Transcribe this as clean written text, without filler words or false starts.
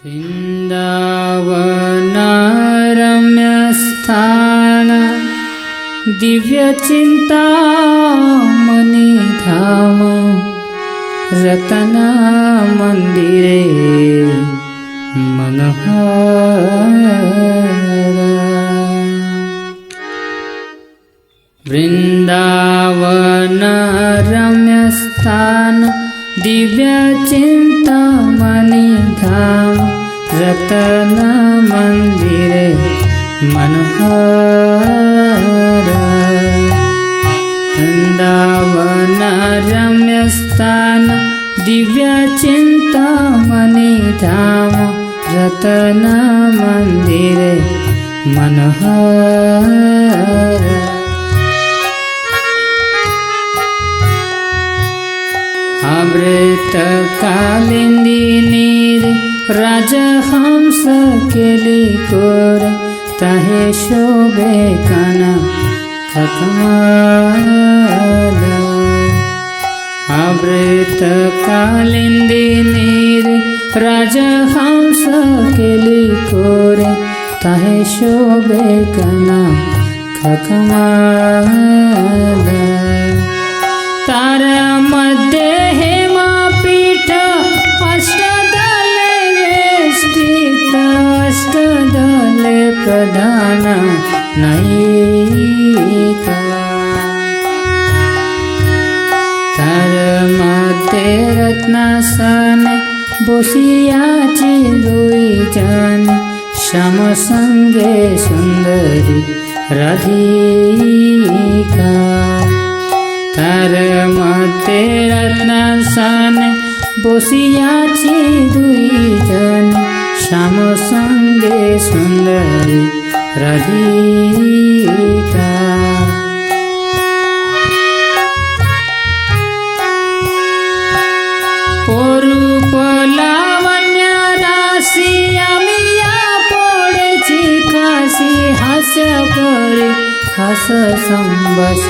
वृंदावन रम्यस्थान दिव्यचिंतामणि धाम रतन मंदिरे मनोहर। वृंदावन रम्यस्थान दिव्यचिंतामणि धाम रतन मंदिरे मनोहर। वृंदावन रम्यस्थान दिव्यचिंतामणि धाम रतन मंदिरे मनोहर। अमृत कालिंदी राजहंस केली कोर तहे शोभे कनक कमल। अमृत कालिंदी राजहंस केली कोर तहे शोभे कनक कमल। तार मध्ये हेमपीठ अष्टदले वेष्टित अष्टदले प्रधान नायिका। तार मध्ये रत्नासन बसियाची दुई जन समसंगे सुंदरी राधिका। तार मते रत्नासन बसियाची दुई जन श्याम संगे सुंदरी राधिका। रूप लावण्य राशि आमिया पड़ेछि काशी हास्य करे हस संबस।